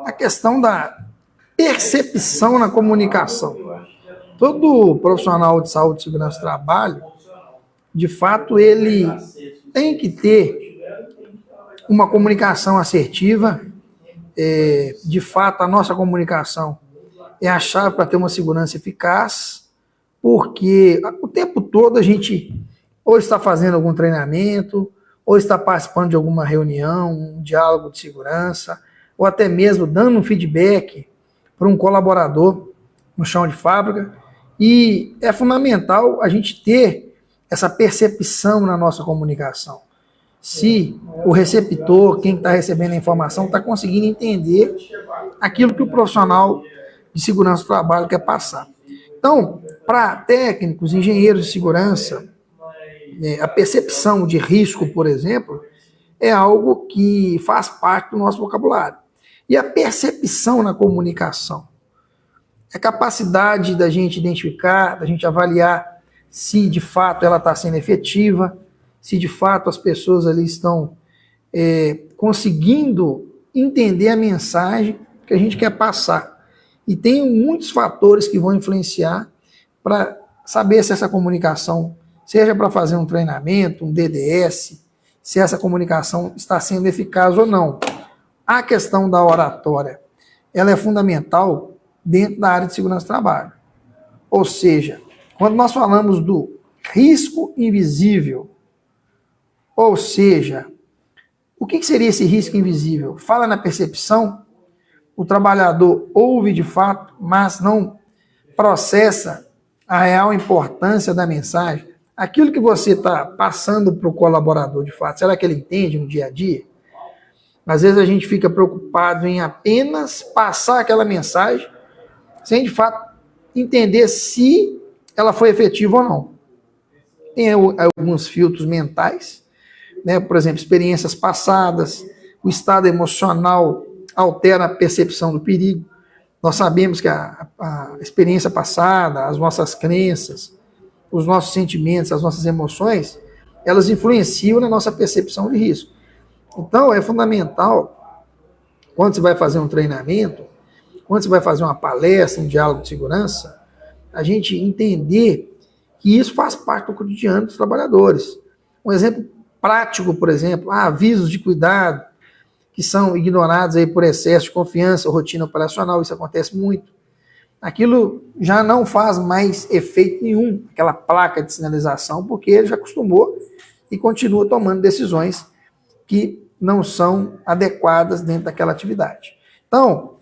A questão da percepção na comunicação. Todo profissional de saúde e segurança do trabalho, de fato, ele tem que ter uma comunicação assertiva. De fato, a nossa comunicação é a chave para ter uma segurança eficaz, porque o tempo todo a gente ou está fazendo algum treinamento, ou está participando de alguma reunião, um diálogo de segurança, ou até mesmo dando um feedback para um colaborador no chão de fábrica. E é fundamental a gente ter essa percepção na nossa comunicação. Se o receptor, quem está recebendo a informação, está conseguindo entender aquilo que o profissional de segurança do trabalho quer passar. Então, para técnicos, engenheiros de segurança, a percepção de risco, por exemplo, é algo que faz parte do nosso vocabulário. E a percepção na comunicação, a capacidade da gente identificar, da gente avaliar se de fato ela está sendo efetiva, se de fato as pessoas ali estão conseguindo entender a mensagem que a gente quer passar. E tem muitos fatores que vão influenciar para saber se essa comunicação, seja para fazer um treinamento, um DDS, se essa comunicação está sendo eficaz ou não. A questão da oratória, ela é fundamental dentro da área de segurança do trabalho. Ou seja, quando nós falamos do risco invisível, ou seja, o que seria esse risco invisível? Fala na percepção, o trabalhador ouve de fato, mas não processa a real importância da mensagem. Aquilo que você está passando para o colaborador de fato, será que ele entende no dia a dia? Às vezes a gente fica preocupado em apenas passar aquela mensagem, sem de fato entender se ela foi efetiva ou não. Tem alguns filtros mentais, né? Por exemplo, experiências passadas, o estado emocional altera a percepção do perigo. Nós sabemos que a experiência passada, as nossas crenças, os nossos sentimentos, as nossas emoções, elas influenciam na nossa percepção de risco. Então, é fundamental, quando você vai fazer um treinamento, quando você vai fazer uma palestra, um diálogo de segurança, a gente entender que isso faz parte do cotidiano dos trabalhadores. Um exemplo prático, por exemplo, avisos de cuidado, que são ignorados aí por excesso de confiança, rotina operacional, isso acontece muito. Aquilo já não faz mais efeito nenhum, aquela placa de sinalização, porque ele já acostumou e continua tomando decisões que não são adequadas dentro daquela atividade. Então,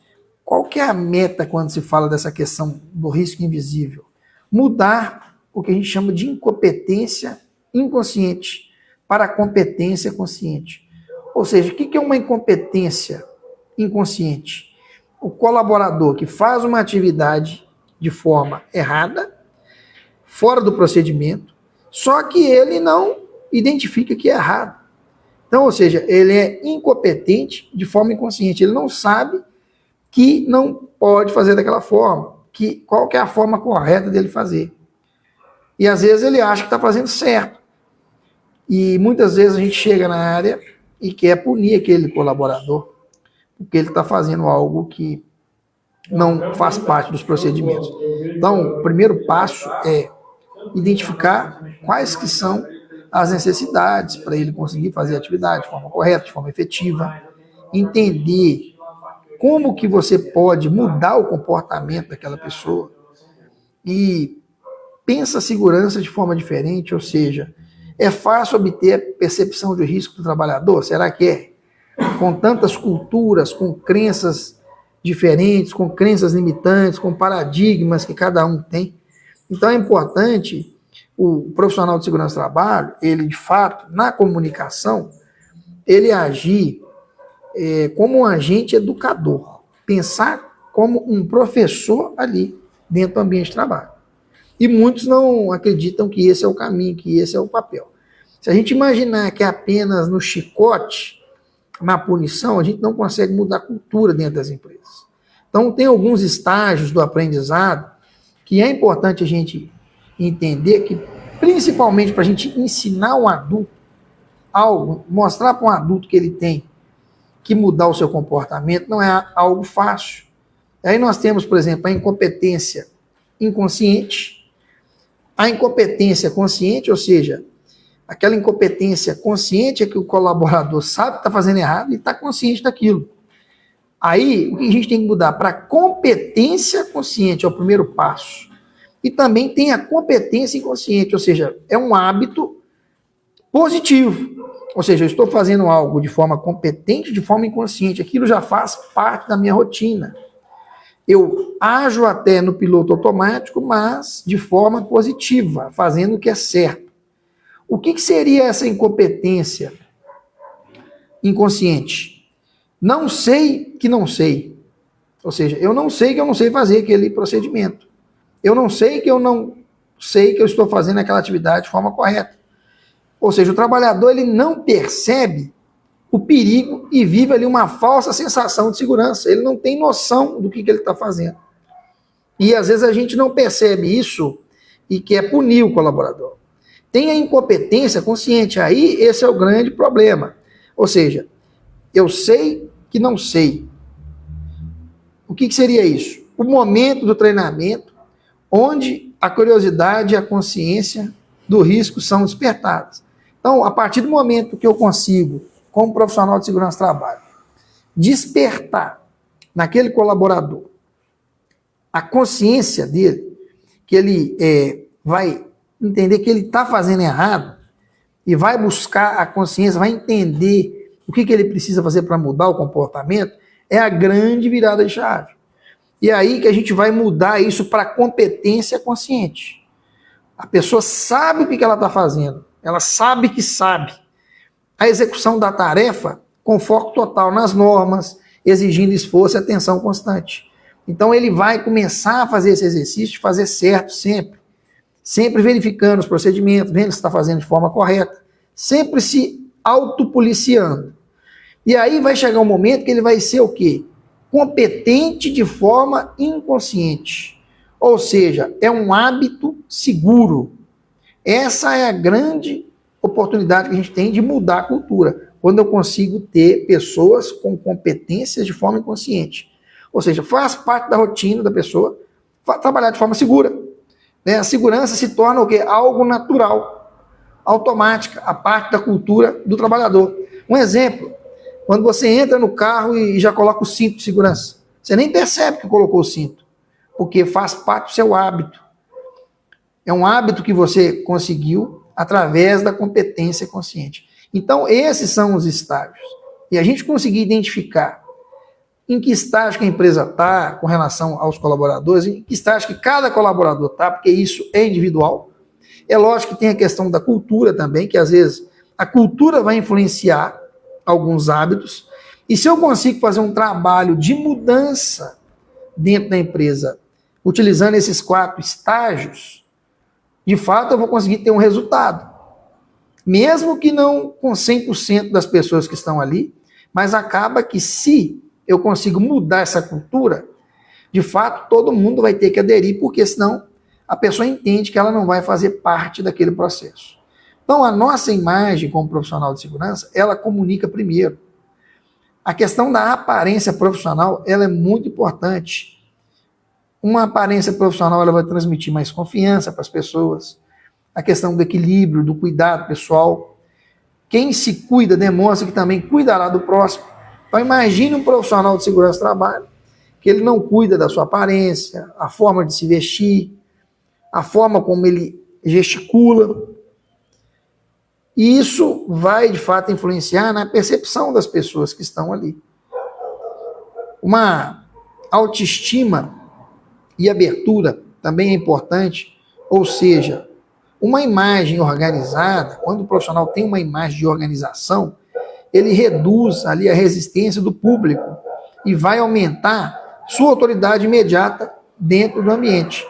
qual que é a meta quando se fala dessa questão do risco invisível? Mudar o que a gente chama de incompetência inconsciente para a competência consciente. Ou seja, o que é uma incompetência inconsciente? O colaborador que faz uma atividade de forma errada, fora do procedimento, só que ele não identifica que é errado. Então, ou seja, ele é incompetente de forma inconsciente, ele não sabe que não pode fazer daquela forma, qual que é a forma correta dele fazer. E às vezes ele acha que está fazendo certo. E muitas vezes a gente chega na área e quer punir aquele colaborador, porque ele está fazendo algo que não faz parte dos procedimentos. Então, o primeiro passo é identificar quais que são as necessidades para ele conseguir fazer a atividade de forma correta, de forma efetiva, entender como que você pode mudar o comportamento daquela pessoa e pensa a segurança de forma diferente, ou seja, é fácil obter a percepção de risco do trabalhador? Será que é? Com tantas culturas, com crenças diferentes, com crenças limitantes, com paradigmas que cada um tem. Então é importante o profissional de segurança do trabalho, ele de fato, na comunicação, ele agir como um agente educador, pensar como um professor ali dentro do ambiente de trabalho. E muitos não acreditam que esse é o caminho, que esse é o papel. Se a gente imaginar que é apenas no chicote, na punição, a gente não consegue mudar a cultura dentro das empresas. Então, tem alguns estágios do aprendizado que é importante a gente entender que, principalmente para a gente ensinar um adulto, algo, mostrar para um adulto que ele tem que mudar o seu comportamento não é algo fácil. Aí nós temos, por exemplo, a incompetência inconsciente, a incompetência consciente, ou seja, aquela incompetência consciente é que o colaborador sabe que está fazendo errado e está consciente daquilo. Aí, o que a gente tem que mudar para competência consciente, é o primeiro passo. E também tem a competência inconsciente, ou seja, é um hábito positivo. Ou seja, eu estou fazendo algo de forma competente, de forma inconsciente. Aquilo já faz parte da minha rotina. Eu ajo até no piloto automático, mas de forma positiva, fazendo o que é certo. O que seria essa incompetência inconsciente? Não sei que não sei. Ou seja, eu não sei que eu não sei fazer aquele procedimento. Eu não sei que eu não sei que eu estou fazendo aquela atividade de forma correta. Ou seja, o trabalhador ele não percebe o perigo e vive ali uma falsa sensação de segurança. Ele não tem noção do que ele está fazendo. E às vezes a gente não percebe isso e quer punir o colaborador. Tem a incompetência consciente. Aí esse é o grande problema. Ou seja, eu sei que não sei. O que seria isso? O momento do treinamento onde a curiosidade e a consciência do risco são despertadas. Então, a partir do momento que eu consigo, como profissional de segurança do trabalho, despertar naquele colaborador a consciência dele, que ele vai entender que ele está fazendo errado e vai buscar a consciência, vai entender o que ele precisa fazer para mudar o comportamento, é a grande virada de chave. E é aí que a gente vai mudar isso para competência consciente. A pessoa sabe o que ela está fazendo, ela sabe que sabe. A execução da tarefa com foco total nas normas, exigindo esforço e atenção constante. Então ele vai começar a fazer esse exercício de fazer certo sempre. Sempre verificando os procedimentos, vendo se está fazendo de forma correta, sempre se autopoliciando. E aí vai chegar um momento que ele vai ser o quê? Competente de forma inconsciente. Ou seja, é um hábito seguro. Essa é a grande oportunidade que a gente tem de mudar a cultura, quando eu consigo ter pessoas com competências de forma inconsciente. Ou seja, faz parte da rotina da pessoa trabalhar de forma segura. Né? A segurança se torna o quê? Algo natural, automática, a parte da cultura do trabalhador. Um exemplo, quando você entra no carro e já coloca o cinto de segurança, você nem percebe que colocou o cinto, porque faz parte do seu hábito. É um hábito que você conseguiu através da competência consciente. Então, esses são os estágios. E a gente conseguir identificar em que estágio que a empresa está com relação aos colaboradores, em que estágio que cada colaborador está, porque isso é individual. É lógico que tem a questão da cultura também, que às vezes a cultura vai influenciar alguns hábitos. E se eu consigo fazer um trabalho de mudança dentro da empresa, utilizando esses 4 estágios, de fato eu vou conseguir ter um resultado. Mesmo que não com 100% das pessoas que estão ali, mas acaba que se eu consigo mudar essa cultura, de fato todo mundo vai ter que aderir, porque senão a pessoa entende que ela não vai fazer parte daquele processo. Então a nossa imagem como profissional de segurança, ela comunica primeiro. A questão da aparência profissional, ela é muito importante. Uma aparência profissional, ela vai transmitir mais confiança para as pessoas. A questão do equilíbrio, do cuidado pessoal. Quem se cuida demonstra que também cuidará do próximo. Então imagine um profissional de segurança do trabalho, que ele não cuida da sua aparência, a forma de se vestir, a forma como ele gesticula. E isso vai, de fato, influenciar na percepção das pessoas que estão ali. Uma autoestima e abertura também é importante, ou seja, uma imagem organizada, quando o profissional tem uma imagem de organização, ele reduz ali a resistência do público e vai aumentar sua autoridade imediata dentro do ambiente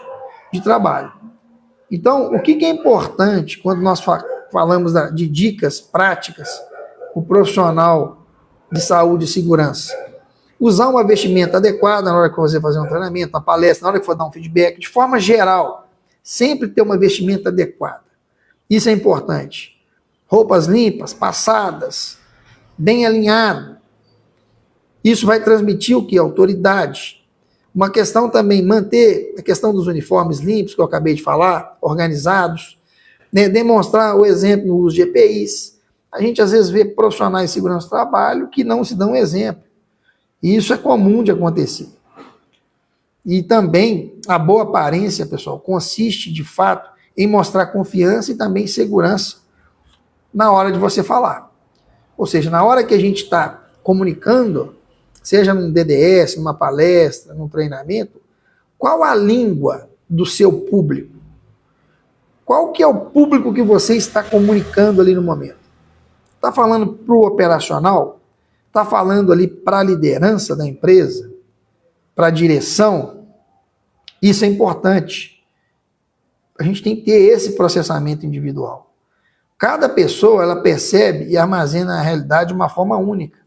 de trabalho. Então, o que é importante quando nós falamos de dicas práticas para o profissional de saúde e segurança? Usar uma vestimenta adequada na hora que você fazer um treinamento, uma palestra, na hora que for dar um feedback, de forma geral, sempre ter uma vestimenta adequada. Isso é importante. roupas limpas, passadas, bem alinhado. Isso vai transmitir o que? Autoridade. Uma questão também, manter a questão dos uniformes limpos, que eu acabei de falar, organizados, né? Demonstrar o exemplo no uso de EPIs. A gente às vezes vê profissionais de segurança do trabalho que não se dão exemplo. E isso é comum de acontecer. E também a boa aparência, pessoal, consiste de fato em mostrar confiança e também segurança na hora de você falar. Ou seja, na hora que a gente está comunicando, seja num DDS, numa palestra, num treinamento, qual a língua do seu público? Qual que é o público que você está comunicando ali no momento? Está falando para o operacional? Está falando ali para a liderança da empresa? Para a direção? Isso é importante. A gente tem que ter esse processamento individual. Cada pessoa, ela percebe e armazena a realidade de uma forma única.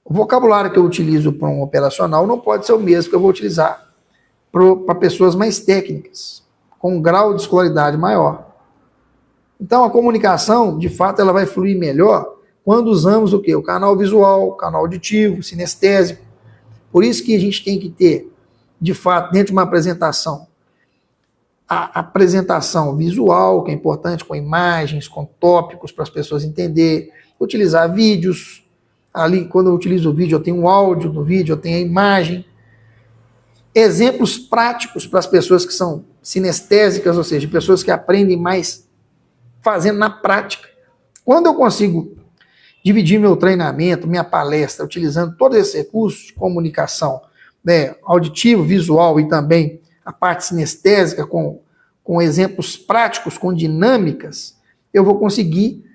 O vocabulário que eu utilizo para um operacional não pode ser o mesmo que eu vou utilizar para pessoas mais técnicas, com um grau de escolaridade maior. Então, a comunicação, de fato, ela vai fluir melhor quando usamos o quê? O canal visual, o canal auditivo, sinestésico. Por isso que a gente tem que ter, de fato, dentro de uma apresentação, a apresentação visual, que é importante, com imagens, com tópicos para as pessoas entenderem, utilizar vídeos. Ali, quando eu utilizo o vídeo, eu tenho o áudio do vídeo, eu tenho a imagem. Exemplos práticos para as pessoas que são sinestésicas, ou seja, pessoas que aprendem mais fazendo na prática. Quando eu consigo dividir meu treinamento, minha palestra, utilizando todos esses recursos de comunicação, né, auditivo, visual e também a parte sinestésica com exemplos práticos, com dinâmicas, eu vou conseguir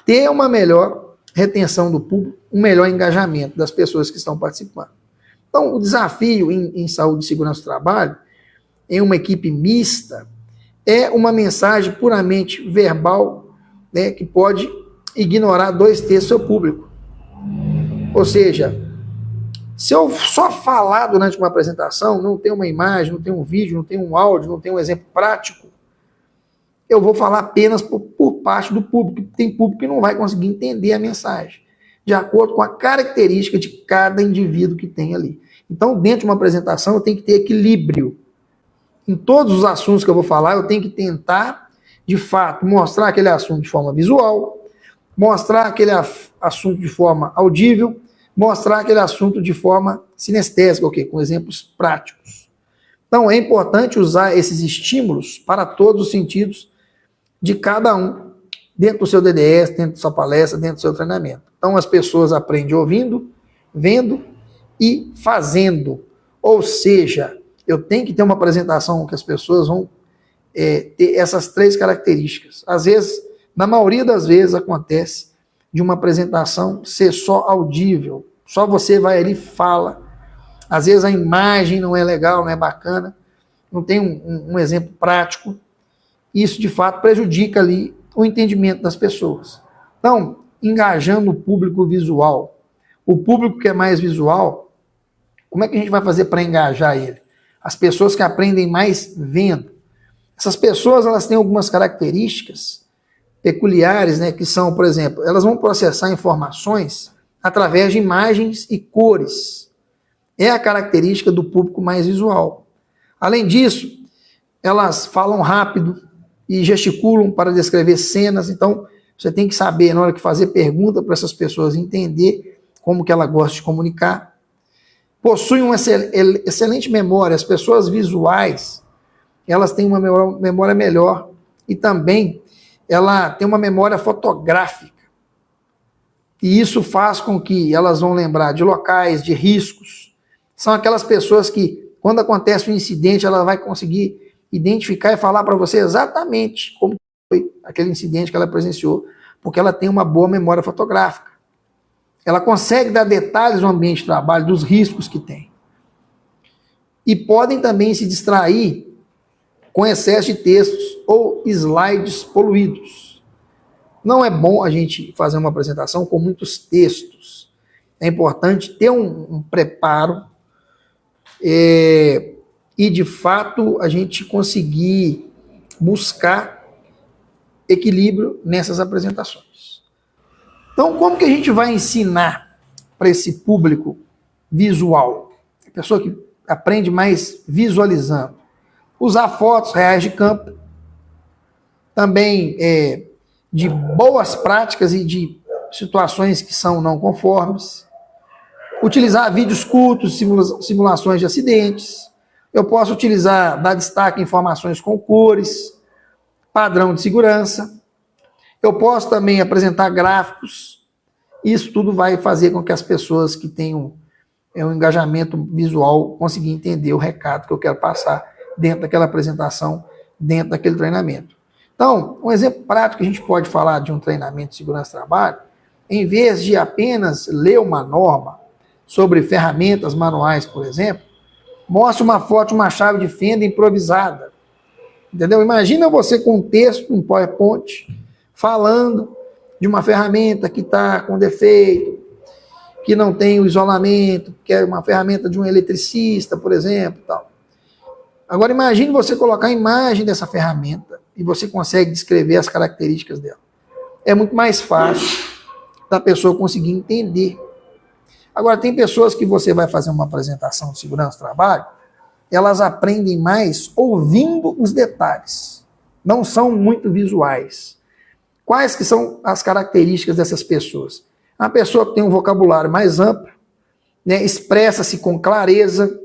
ter uma melhor retenção do público, um melhor engajamento das pessoas que estão participando. Então, o desafio em saúde e segurança do trabalho, em uma equipe mista, é uma mensagem puramente verbal, né, que pode ignorar 2/3 do seu público. Ou seja, se eu só falar durante uma apresentação, não tem uma imagem, não tem um vídeo, não tem um áudio, não tem um exemplo prático, eu vou falar apenas por parte do público. Tem público que não vai conseguir entender a mensagem, de acordo com a característica de cada indivíduo que tem ali. Então, dentro de uma apresentação, eu tenho que ter equilíbrio. Em todos os assuntos que eu vou falar, eu tenho que tentar, de fato, mostrar aquele assunto de forma visual, mostrar aquele assunto de forma audível, mostrar aquele assunto de forma sinestésica, okay, com exemplos práticos. Então, é importante usar esses estímulos para todos os sentidos de cada um, dentro do seu DDS, dentro da sua palestra, dentro do seu treinamento. Então, as pessoas aprendem ouvindo, vendo e fazendo. Ou seja, eu tenho que ter uma apresentação que as pessoas vão ter essas 3 características. Às vezes, na maioria das vezes, acontece de uma apresentação ser só audível. Só você vai ali e fala. Às vezes a imagem não é legal, não é bacana, não tem um exemplo prático. Isso, de fato, prejudica ali o entendimento das pessoas. Então, engajando o público visual. O público que é mais visual, como é que a gente vai fazer para engajar ele? As pessoas que aprendem mais vendo. Essas pessoas, elas têm algumas características peculiares, né, que são, por exemplo, elas vão processar informações através de imagens e cores. É a característica do público mais visual. Além disso, elas falam rápido e gesticulam para descrever cenas, então você tem que saber, na hora que fazer pergunta para essas pessoas, entender como que ela gosta de comunicar. Possuem uma excelente memória. As pessoas visuais, elas têm uma memória melhor e também ela tem uma memória fotográfica. E isso faz com que elas vão lembrar de locais, de riscos. São aquelas pessoas que, quando acontece um incidente, ela vai conseguir identificar e falar para você exatamente como foi aquele incidente que ela presenciou, porque ela tem uma boa memória fotográfica. Ela consegue dar detalhes no ambiente de trabalho, dos riscos que tem. E podem também se distrair com excesso de textos ou slides poluídos. Não é bom a gente fazer uma apresentação com muitos textos. É importante ter um preparo e, de fato, a gente conseguir buscar equilíbrio nessas apresentações. Então, como que a gente vai ensinar para esse público visual? A pessoa que aprende mais visualizando. Usar fotos reais de campo. Também de boas práticas e de situações que são não conformes. Utilizar vídeos curtos, simulações de acidentes. Eu posso utilizar, dar destaque em informações com cores, padrão de segurança. Eu posso também apresentar gráficos. Isso tudo vai fazer com que as pessoas que tenham um engajamento visual consigam entender o recado que eu quero passar dentro daquela apresentação, dentro daquele treinamento. Então, um exemplo prático que a gente pode falar de um treinamento de segurança do trabalho, em vez de apenas ler uma norma sobre ferramentas manuais, por exemplo, mostre uma foto de uma chave de fenda improvisada. Entendeu? Imagina você com um texto, um PowerPoint, falando de uma ferramenta que está com defeito, que não tem o isolamento, que é uma ferramenta de um eletricista, por exemplo, tal. Agora imagine você colocar a imagem dessa ferramenta e você consegue descrever as características dela. É muito mais fácil da pessoa conseguir entender. Agora, tem pessoas que você vai fazer uma apresentação de segurança do trabalho, elas aprendem mais ouvindo os detalhes. Não são muito visuais. Quais que são as características dessas pessoas? A pessoa que tem um vocabulário mais amplo, né, expressa-se com clareza,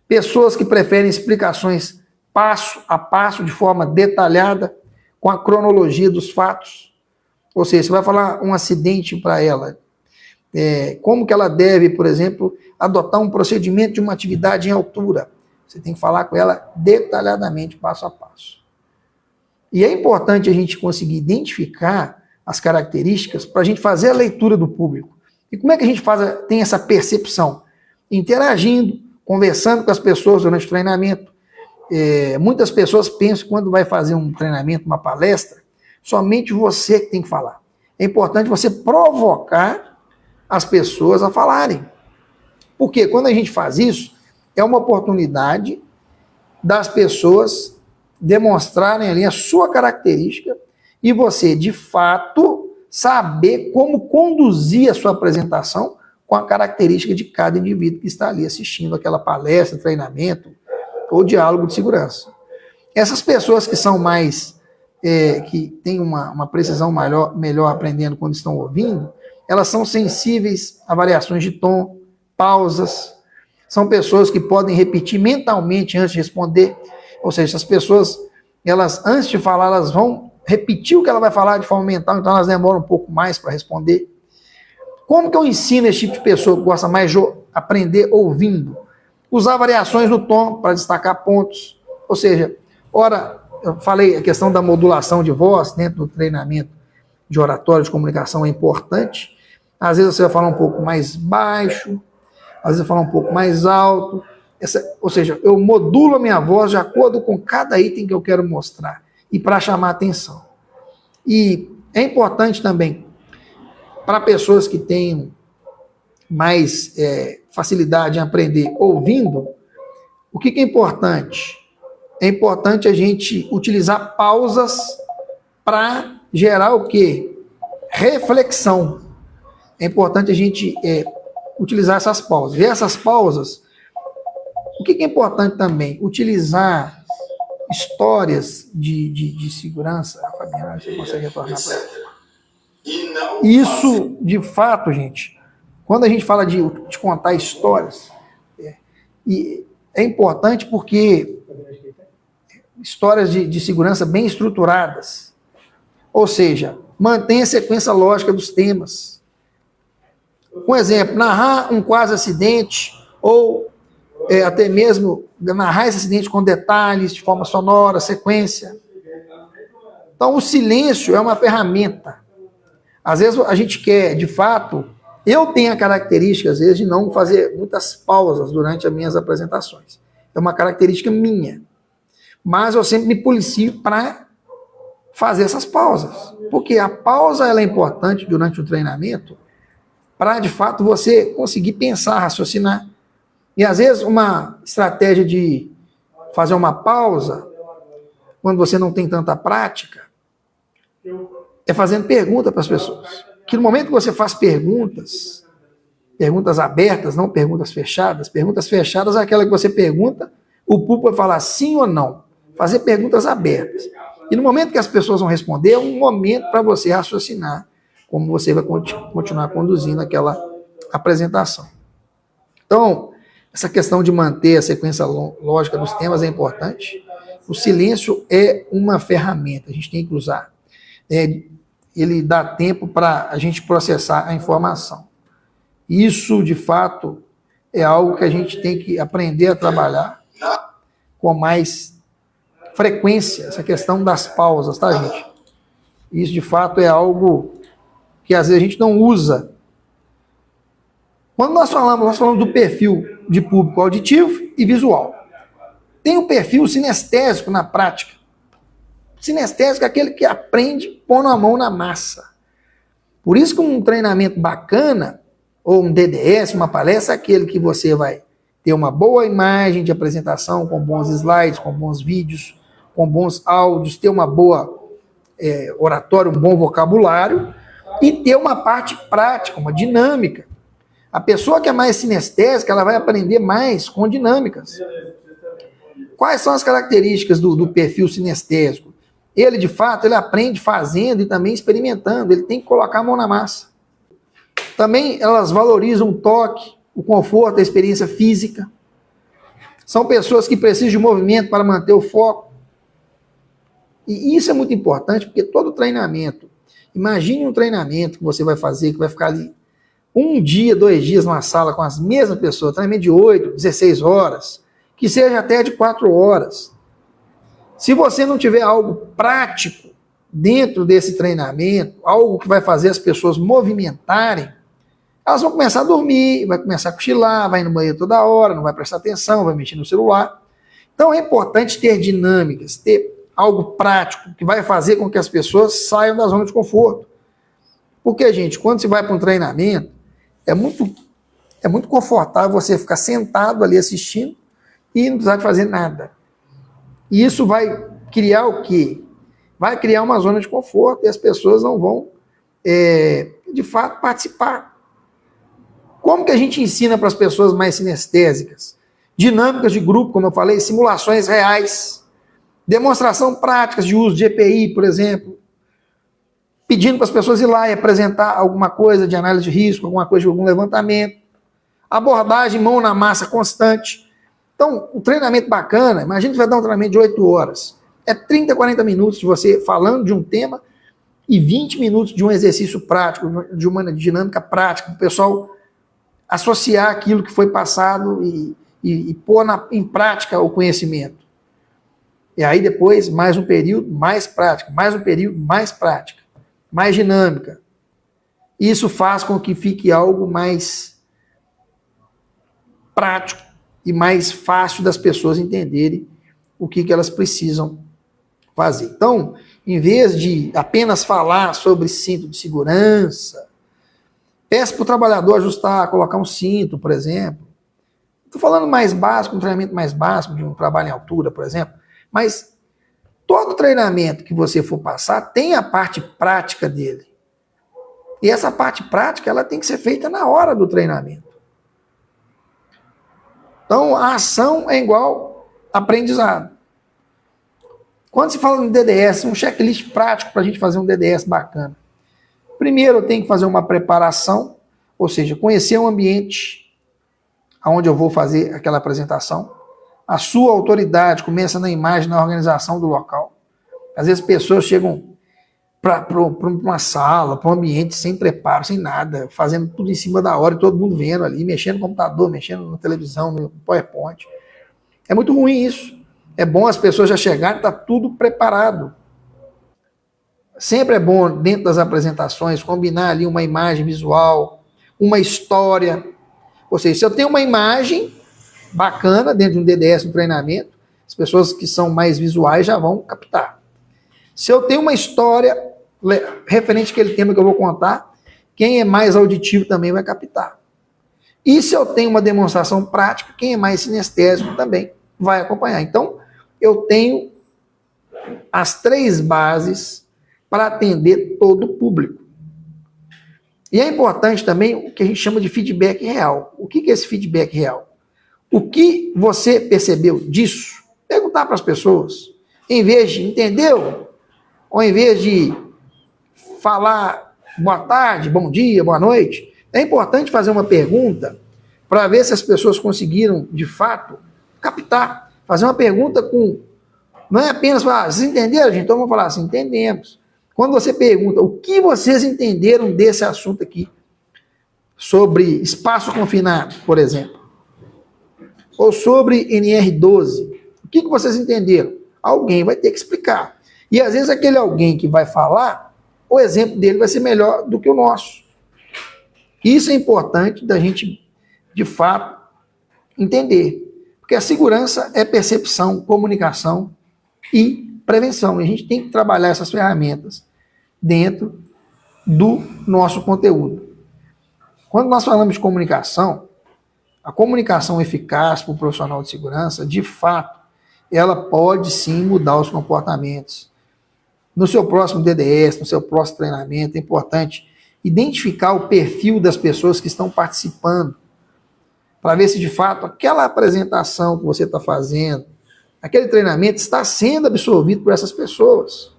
pessoas que preferem explicações passo a passo, de forma detalhada, com a cronologia dos fatos. Ou seja, você vai falar um acidente para ela, como que ela deve, por exemplo, adotar um procedimento de uma atividade em altura. Você tem que falar com ela detalhadamente, passo a passo. E é importante a gente conseguir identificar as características para a gente fazer a leitura do público. E como é que a gente tem essa percepção? Interagindo, conversando com as pessoas durante o treinamento. Muitas pessoas pensam que quando vai fazer um treinamento, uma palestra, somente você que tem que falar. É importante você provocar as pessoas a falarem. Porque quando a gente faz isso, é uma oportunidade das pessoas demonstrarem ali a sua característica e você, de fato, saber como conduzir a sua apresentação com a característica de cada indivíduo que está ali assistindo aquela palestra, treinamento ou diálogo de segurança. Essas pessoas que são mais, que têm uma precisão melhor aprendendo quando estão ouvindo, elas são sensíveis a variações de tom, pausas, são pessoas que podem repetir mentalmente antes de responder, ou seja, essas pessoas, elas antes de falar, elas vão repetir o que ela vai falar de forma mental, então elas demoram um pouco mais para responder. Como que eu ensino esse tipo de pessoa que gosta mais de aprender ouvindo? Usar variações no tom para destacar pontos, ou seja, eu falei a questão da modulação de voz dentro do treinamento de oratório de comunicação é importante. Às vezes você vai falar um pouco mais baixo, às vezes vai falar um pouco mais alto. Ou seja, eu modulo a minha voz de acordo com cada item que eu quero mostrar e para chamar atenção. E é importante também para pessoas que tenham mais facilidade em aprender ouvindo, o que é importante? É importante a gente utilizar pausas para gerar o quê? Reflexão. É importante a gente utilizar essas pausas. E essas pausas, o que é importante também? Utilizar histórias de segurança. Fabiana, você consegue retornar para ela? Isso, de fato, gente, quando a gente fala de contar histórias, e é importante porque histórias de segurança bem estruturadas, ou seja, mantém a sequência lógica dos temas. Um exemplo, narrar um quase acidente, ou até mesmo narrar esse acidente com detalhes, de forma sonora, sequência. Então, o silêncio é uma ferramenta. Às vezes a gente quer, de fato, eu tenho a característica, às vezes, de não fazer muitas pausas durante as minhas apresentações. É uma característica minha. Mas eu sempre me policio para fazer essas pausas. Porque a pausa ela é importante durante o treinamento para, de fato, você conseguir pensar, raciocinar. E, às vezes, uma estratégia de fazer uma pausa, quando você não tem tanta prática, é fazendo pergunta para as pessoas. Que no momento que você faz perguntas abertas, não perguntas fechadas é aquela que você pergunta, o público vai falar sim ou não. Fazer perguntas abertas. E no momento que as pessoas vão responder, é um momento para você raciocinar como você vai continuar conduzindo aquela apresentação. Então, essa questão de manter a sequência lógica dos temas é importante. O silêncio é uma ferramenta, a gente tem que usar. Ele dá tempo para a gente processar a informação. Isso, de fato, é algo que a gente tem que aprender a trabalhar com mais frequência, essa questão das pausas, tá, gente? Isso, de fato, é algo que às vezes a gente não usa. Quando nós falamos do perfil de público auditivo e visual. Tem o perfil sinestésico na prática. Sinestésico é aquele que aprende pondo a mão na massa. Por isso que um treinamento bacana, ou um DDS, uma palestra, é aquele que você vai ter uma boa imagem de apresentação, com bons slides, com bons vídeos, com bons áudios, ter uma boa oratória, um bom vocabulário, e ter uma parte prática, uma dinâmica. A pessoa que é mais sinestésica, ela vai aprender mais com dinâmicas. Quais são as características do perfil sinestésico? Ele, de fato, ele aprende fazendo e também experimentando. Ele tem que colocar a mão na massa. Também elas valorizam o toque, o conforto, a experiência física. São pessoas que precisam de movimento para manter o foco. E isso é muito importante, porque todo treinamento, imagine um treinamento que você vai fazer, que vai ficar ali 1 dia, 2 dias numa sala com as mesmas pessoas, treinamento de 8, 16 horas, que seja até de 4 horas. Se você não tiver algo prático dentro desse treinamento, algo que vai fazer as pessoas movimentarem, elas vão começar a dormir, vai começar a cochilar, vai ir no banheiro toda hora, não vai prestar atenção, vai mexer no celular. Então é importante ter dinâmicas, ter algo prático que vai fazer com que as pessoas saiam da zona de conforto. Porque, gente, quando você vai para um treinamento, é muito confortável você ficar sentado ali assistindo e não precisar de fazer nada. E isso vai criar o quê? Vai criar uma zona de conforto e as pessoas não vão, de fato, participar. Como que a gente ensina para as pessoas mais sinestésicas? Dinâmicas de grupo, como eu falei, simulações reais, demonstração práticas de uso de EPI, por exemplo, pedindo para as pessoas ir lá e apresentar alguma coisa de análise de risco, alguma coisa de algum levantamento, abordagem mão na massa constante. Então, o treinamento bacana, imagina que vai dar um treinamento de 8 horas, é 30, 40 minutos de você falando de um tema e 20 minutos de um exercício prático, de uma dinâmica prática, para o pessoal associar aquilo que foi passado e pôr em prática o conhecimento. E aí depois, mais um período, mais prática, mais um período, mais prática, mais dinâmica. Isso faz com que fique algo mais prático e mais fácil das pessoas entenderem o que elas precisam fazer. Então, em vez de apenas falar sobre cinto de segurança, peça para o trabalhador ajustar, colocar um cinto, por exemplo. Estou falando mais básico, um treinamento mais básico, de um trabalho em altura, por exemplo. Mas todo treinamento que você for passar tem a parte prática dele. E essa parte prática ela tem que ser feita na hora do treinamento. Então, a ação é igual aprendizado. Quando se fala em DDS, um checklist prático para a gente fazer um DDS bacana. Primeiro, eu tenho que fazer uma preparação, ou seja, conhecer o ambiente onde eu vou fazer aquela apresentação. A sua autoridade começa na imagem, na organização do local. Às vezes pessoas chegam para uma sala, para um ambiente sem preparo, sem nada, fazendo tudo em cima da hora, e todo mundo vendo ali, mexendo no computador, mexendo na televisão, no PowerPoint. É muito ruim isso. É bom as pessoas já chegarem, está tudo preparado. Sempre é bom, dentro das apresentações, combinar ali uma imagem visual, uma história. Ou seja, se eu tenho uma imagem bacana dentro de um DDS, um treinamento, as pessoas que são mais visuais já vão captar. Se eu tenho uma história referente àquele tema que eu vou contar, quem é mais auditivo também vai captar. E se eu tenho uma demonstração prática, quem é mais sinestésico também vai acompanhar. Então, eu tenho as 3 bases para atender todo o público. E é importante também o que a gente chama de feedback real. O que é esse feedback real? O que você percebeu disso? Perguntar para as pessoas. Em vez de, entendeu? Ou em vez de falar boa tarde, bom dia, boa noite, é importante fazer uma pergunta para ver se as pessoas conseguiram, de fato, captar. Fazer uma pergunta com... Não é apenas falar, vocês entenderam, gente? Então vamos falar assim, entendemos. Quando você pergunta, o que vocês entenderam desse assunto aqui? Sobre espaço confinado, por exemplo. Ou sobre NR12. O que vocês entenderam? Alguém vai ter que explicar. E às vezes aquele alguém que vai falar, o exemplo dele vai ser melhor do que o nosso. Isso é importante da gente, de fato, entender. Porque a segurança é percepção, comunicação e prevenção. E a gente tem que trabalhar essas ferramentas dentro do nosso conteúdo. Quando nós falamos de comunicação, a comunicação eficaz para o profissional de segurança, de fato, ela pode sim mudar os comportamentos. No seu próximo DDS, no seu próximo treinamento, é importante identificar o perfil das pessoas que estão participando, para ver se de fato aquela apresentação que você está fazendo, aquele treinamento está sendo absorvido por essas pessoas.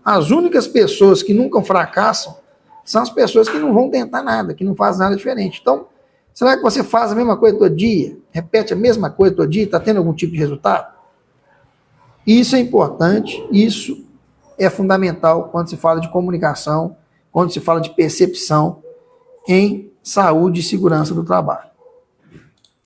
As únicas pessoas que nunca fracassam são as pessoas que não vão tentar nada, que não fazem nada diferente. Então, será que você faz a mesma coisa todo dia? Repete a mesma coisa todo dia e está tendo algum tipo de resultado? Isso é importante, isso é fundamental quando se fala de comunicação, quando se fala de percepção em saúde e segurança do trabalho.